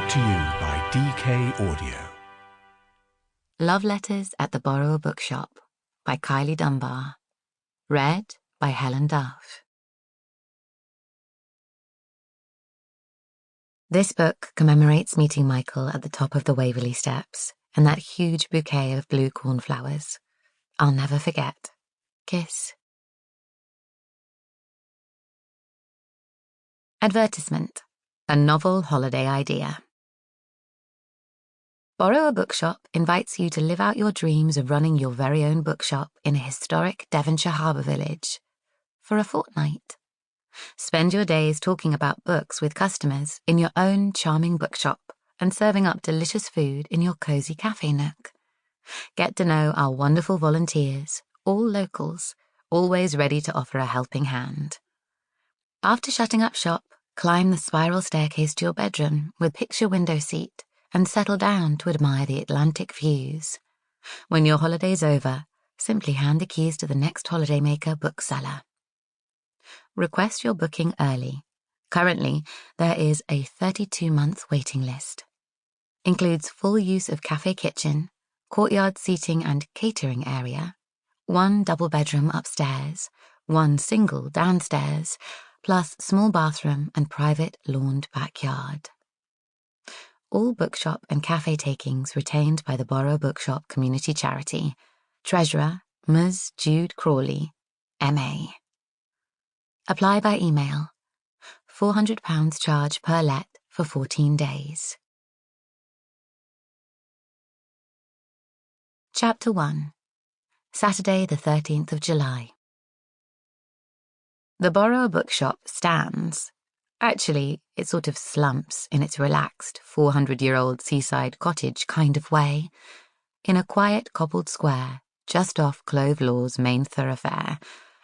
Brought to you by DK Audio. Love Letters at the Borrow-A-Bookshop by Kylie Dunbar. Read by Helen Duff. This book commemorates meeting Michael at the top of the Waverley Steps and that huge bouquet of blue cornflowers. I'll never forget. Kiss. Advertisement. A novel holiday idea. Borrow-A-Bookshop invites you to live out your dreams of running your very own bookshop in a historic Devonshire harbour village for a fortnight. Spend your days talking about books with customers in your own charming bookshop and serving up delicious food in your cosy cafe nook. Get to know our wonderful volunteers, all locals, always ready to offer a helping hand. After shutting up shop, climb the spiral staircase to your bedroom with picture window seat and settle down to admire the Atlantic views. When your holiday's over, simply hand the keys to the next holidaymaker bookseller. Request your booking early. Currently, there is a 32-month waiting list. Includes full use of cafe kitchen, courtyard seating and catering area, 1 double bedroom upstairs, 1 single downstairs, plus small bathroom and private lawned backyard. All bookshop and cafe takings retained by the Borrow-A-Bookshop community charity. Treasurer, Ms. Jude Crawley, M.A. Apply by email. £400 charge per let for 14 days. Chapter 1. Saturday the 13th of July. The Borrow-A-Bookshop stands. Actually, it sort of slumps in its relaxed 400-year-old seaside cottage kind of way, in a quiet cobbled square just off Clove Law's main thoroughfare,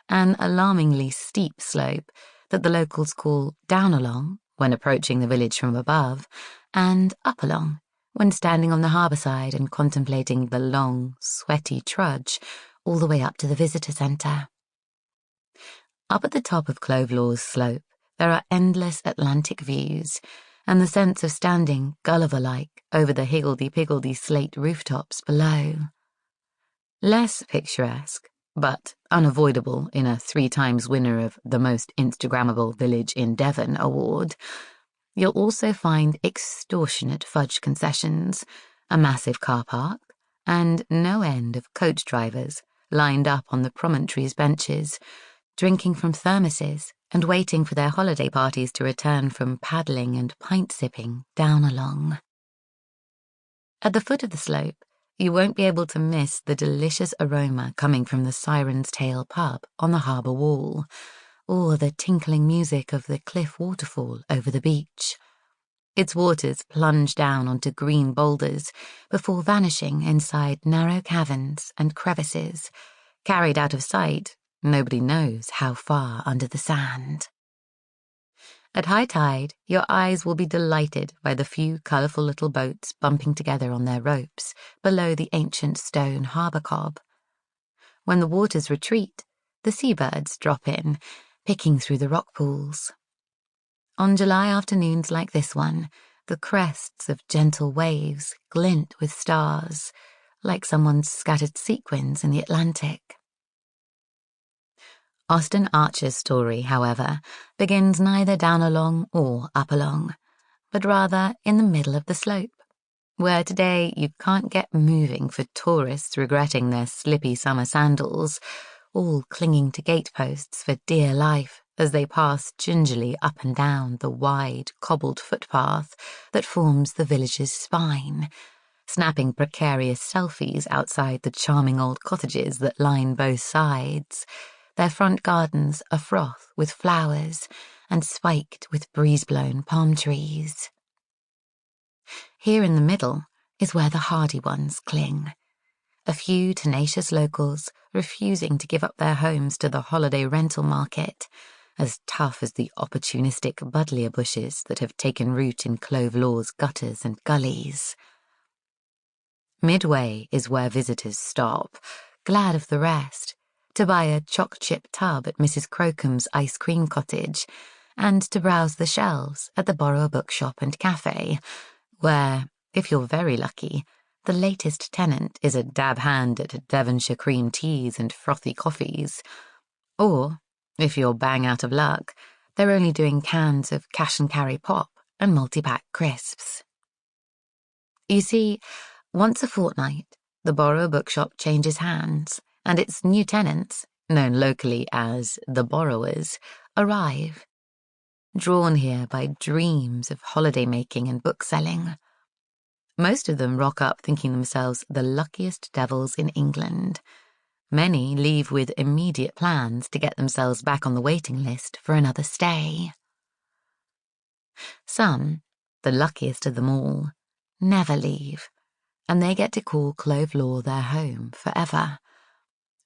an alarmingly steep slope that the locals call down along when approaching the village from above, and up along when standing on the harbour side and contemplating the long, sweaty trudge all the way up to the visitor centre. Up at the top of Clove Law's slope, there are endless Atlantic views, and the sense of standing Gulliver-like over the higgledy-piggledy slate rooftops below. Less picturesque, but unavoidable in a 3-times winner of the Most Instagrammable Village in Devon award, you'll also find extortionate fudge concessions, a massive car park, and no end of coach drivers lined up on the promontory's benches, drinking from thermoses and waiting for their holiday parties to return from paddling and pint-sipping down along. At the foot of the slope, you won't be able to miss the delicious aroma coming from the Siren's Tail pub on the harbour wall, or the tinkling music of the cliff waterfall over the beach. Its waters plunge down onto green boulders before vanishing inside narrow caverns and crevices, carried out of sight nobody knows how far under the sand. At high tide, your eyes will be delighted by the few colourful little boats bumping together on their ropes below the ancient stone harbour cob. When the waters retreat, the seabirds drop in, picking through the rock pools. On July afternoons like this one, the crests of gentle waves glint with stars, like someone's scattered sequins in the Atlantic. Austen Archer's story, however, begins neither down along or up along, but rather in the middle of the slope, where today you can't get moving for tourists regretting their slippy summer sandals, all clinging to gateposts for dear life as they pass gingerly up and down the wide, cobbled footpath that forms the village's spine, snapping precarious selfies outside the charming old cottages that line both sides, their front gardens afroth with flowers and spiked with breeze-blown palm trees. Here in the middle is where the hardy ones cling, a few tenacious locals refusing to give up their homes to the holiday rental market, as tough as the opportunistic buddleia bushes that have taken root in Clove Law's gutters and gullies. Midway is where visitors stop, glad of the rest, to buy a choc-chip tub at Mrs. Crocombe's ice cream cottage, and to browse the shelves at the Borrow-A-Bookshop and cafe, where, if you're very lucky, the latest tenant is a dab hand at Devonshire cream teas and frothy coffees. Or, if you're bang out of luck, they're only doing cans of cash-and-carry pop and multi-pack crisps. You see, once a fortnight, the Borrow-A-Bookshop changes hands, and its new tenants, known locally as the borrowers, arrive, drawn here by dreams of holiday-making and bookselling. Most of them rock up thinking themselves the luckiest devils in England. Many leave with immediate plans to get themselves back on the waiting list for another stay. Some, the luckiest of them all, never leave, and they get to call Clove Law their home forever.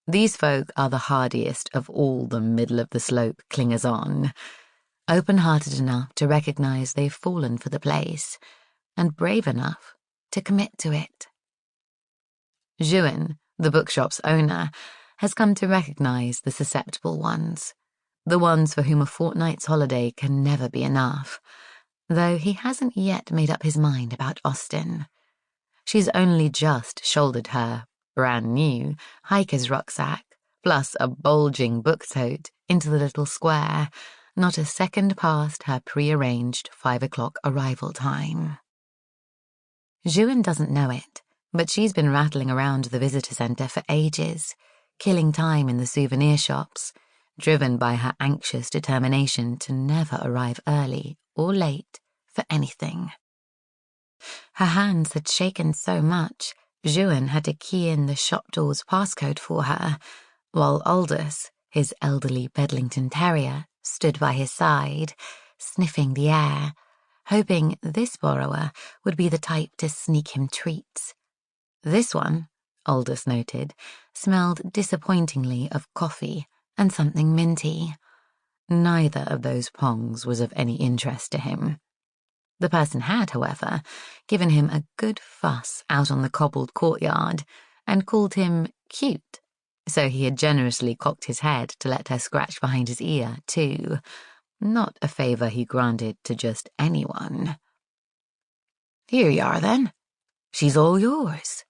These folk are the hardiest of all the middle-of-the-slope clingers-on, open-hearted enough to recognise they've fallen for the place, and brave enough to commit to it. Juin, the bookshop's owner, has come to recognise the susceptible ones, the ones for whom a fortnight's holiday can never be enough, though he hasn't yet made up his mind about Austen. She's only just shouldered her brand-new hiker's rucksack, plus a bulging book tote, into the little square, not a second past her pre-arranged 5 o'clock arrival time. Juin doesn't know it, but she's been rattling around the visitor centre for ages, killing time in the souvenir shops, driven by her anxious determination to never arrive early or late for anything. Her hands had shaken so much, Juin had to key in the shop door's passcode for her, while Aldous, his elderly Bedlington Terrier, stood by his side, sniffing the air, hoping this borrower would be the type to sneak him treats. This one, Aldous noted, smelled disappointingly of coffee and something minty. Neither of those pongs was of any interest to him. The person had, however, given him a good fuss out on the cobbled courtyard and called him cute, so he had generously cocked his head to let her scratch behind his ear, too. Not a favour he granted to just anyone. "Here you are, then. She's all yours,"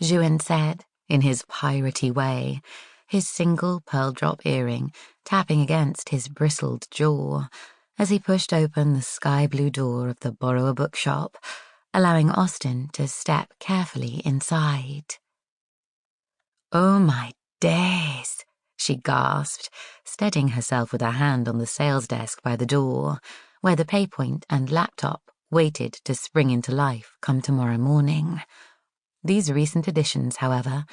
Juin said, in his piratey way, his single pearl-drop earring tapping against his bristled jaw, as he pushed open the sky-blue door of the Borrow-A-Bookshop, allowing Austen to step carefully inside. "Oh, my days," she gasped, steadying herself with her hand on the sales desk by the door, where the paypoint and laptop waited to spring into life come tomorrow morning. These recent additions, however,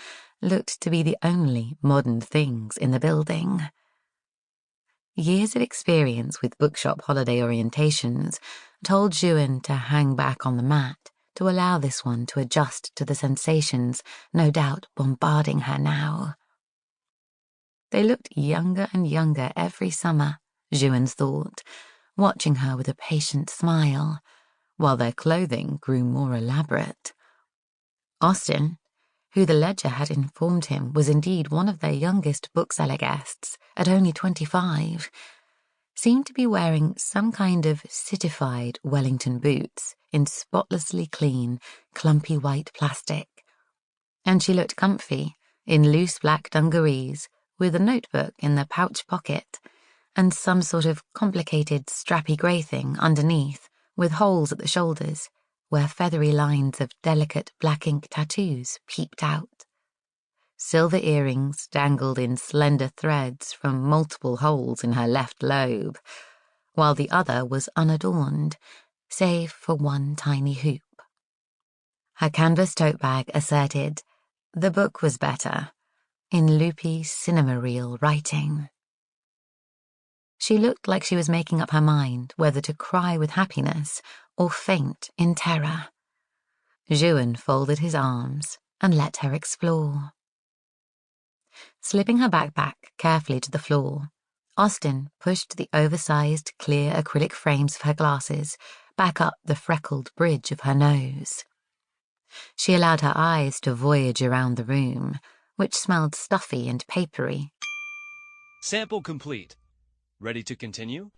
looked to be the only modern things in the building. Years of experience with bookshop holiday orientations told Juin to hang back on the mat to allow this one to adjust to the sensations no doubt bombarding her now. They looked younger and younger every summer, Juin thought, watching her with a patient smile, while their clothing grew more elaborate. Austen, who the ledger had informed him was indeed one of their youngest bookseller guests, at only 25, seemed to be wearing some kind of citified Wellington boots in spotlessly clean, clumpy white plastic, and she looked comfy in loose black dungarees with a notebook in the pouch pocket and some sort of complicated strappy grey thing underneath with holes at the shoulders where feathery lines of delicate black ink tattoos peeped out. Silver earrings dangled in slender threads from multiple holes in her left lobe, while the other was unadorned, save for one tiny hoop. Her canvas tote bag asserted the book was better, in loopy cinema-reel writing. She looked like she was making up her mind whether to cry with happiness or faint in terror. Juin folded his arms and let her explore. Slipping her backpack carefully to the floor, Austen pushed the oversized clear acrylic frames of her glasses back up the freckled bridge of her nose. She allowed her eyes to voyage around the room, which smelled stuffy and papery. Sample complete. Ready to continue?